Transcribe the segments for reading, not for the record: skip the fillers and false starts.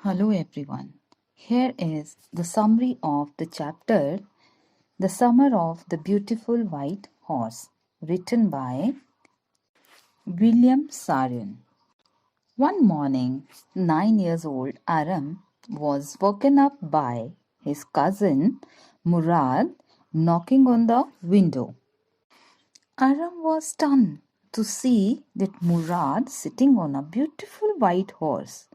Hello everyone. Here is the summary of the chapter The Summer of the Beautiful White Horse, written by William Sarin. One morning, 9 years old Aram was woken up by his cousin Murad knocking on the window. Aram was stunned to see that Murad sitting on a beautiful white horse.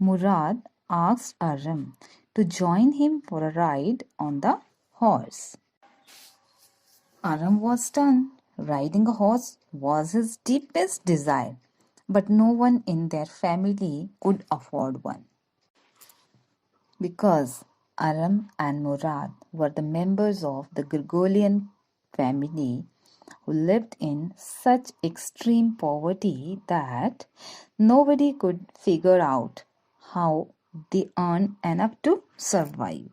Murad asked Aram to join him for a ride on the horse. Aram was stunned. Riding a horse was his deepest desire, but no one in their family could afford one. Because Aram and Murad were the members of the Gregorian family who lived in such extreme poverty that nobody could figure out how they earned enough to survive.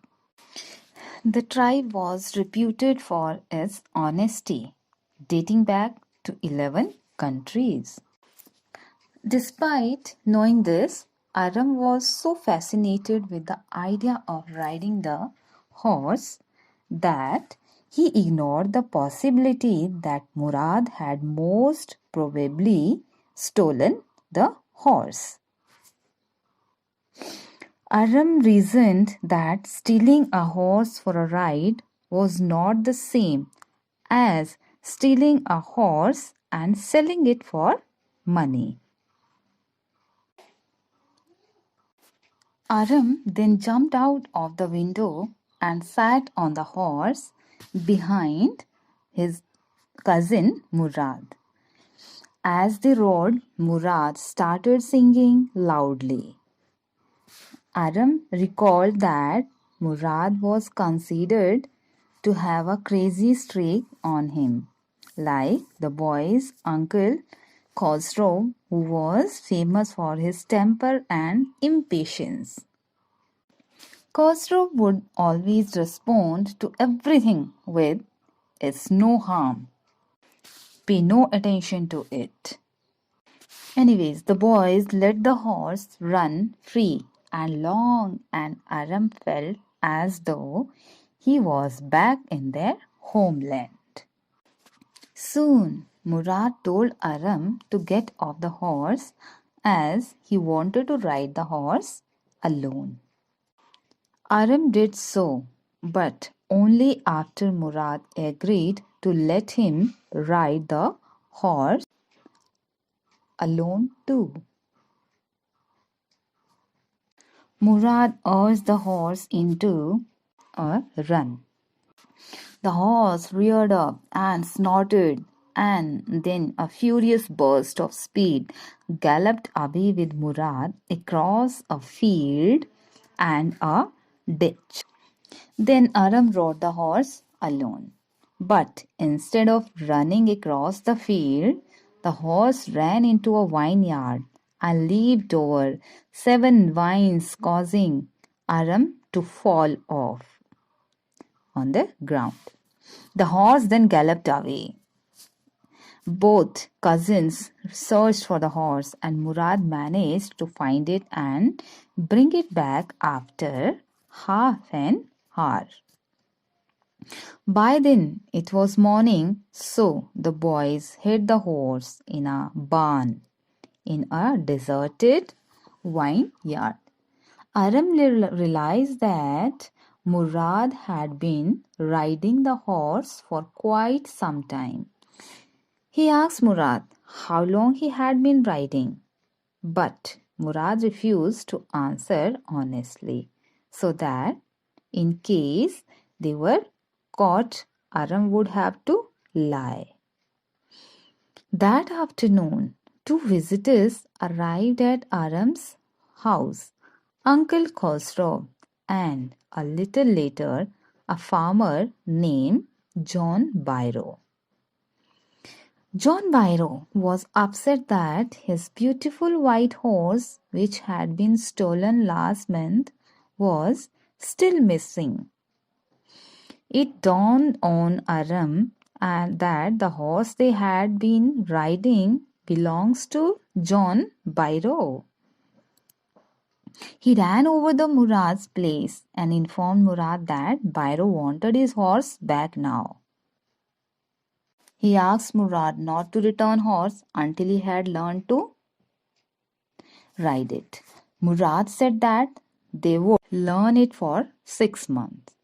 The tribe was reputed for its honesty, dating back to 11 countries. Despite knowing this, Aram was so fascinated with the idea of riding the horse that he ignored the possibility that Murad had most probably stolen the horse. Aram reasoned that stealing a horse for a ride was not the same as stealing a horse and selling it for money. Aram then jumped out of the window and sat on the horse behind his cousin Murad. As they rode, Murad started singing loudly. Aram recalled that Murad was considered to have a crazy streak on him, like the boy's uncle Khosrow, who was famous for his temper and impatience. Khosrow would always respond to everything with, "It's no harm. Pay no attention to it." Anyways, the boys let the horse run free and long, and Aram felt as though he was back in their homeland. Soon, Murad told Aram to get off the horse as he wanted to ride the horse alone. Aram did so, but only after Murad agreed to let him ride the horse alone too. Murad urged the horse into a run. The horse reared up and snorted, and then a furious burst of speed galloped away with Murad across a field and a ditch. Then Aram rode the horse alone. But instead of running across the field, the horse ran into a vineyard and leaped over 7 vines, causing Aram to fall off on the ground. The horse then galloped away. Both cousins searched for the horse, and Murad managed to find it and bring it back after half an hour. By then it was morning, so the boys hid the horse in a barn in a deserted vineyard. Aram realized that Murad had been riding the horse for quite some time. He asked Murad how long he had been riding, but Murad refused to answer honestly, so that in case they were caught, Aram would have to lie. That afternoon, 2 visitors arrived at Aram's house, Uncle Khosrow, and a little later, a farmer named John Byro. John Byro was upset that his beautiful white horse, which had been stolen last month, was still missing. It dawned on Aram that the horse they had been riding belongs to John Byro. He ran over the Murad's place and informed Murad that Bhairo wanted his horse back now. He asked Murad not to return horse until he had learned to ride it. Murad said that they would learn it for 6 months.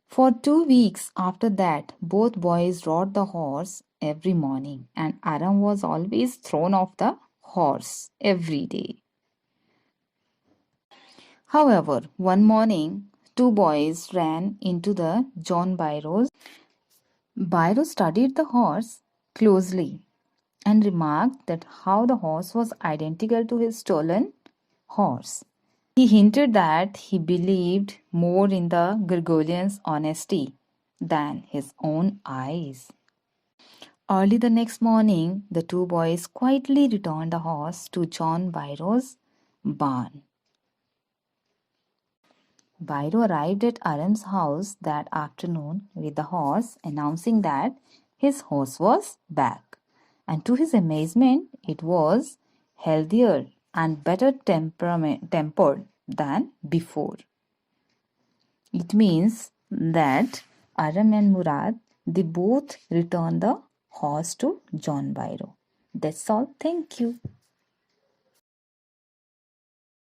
For 2 weeks after that, both boys rode the horse every morning, and Aram was always thrown off the horse every day. However, one morning, two boys ran into the John Bairo's. Bairo studied the horse closely and remarked that how the horse was identical to his stolen horse. He hinted that he believed more in the Gregorian's honesty than his own eyes. Early the next morning, the two boys quietly returned the horse to John Bairo's barn. Bairo arrived at Aram's house that afternoon with the horse, announcing that his horse was back. And to his amazement, it was healthier and better tempered than before. It means that Aram and Murad, they both returned the horse to John Bairo. That's all. Thank you.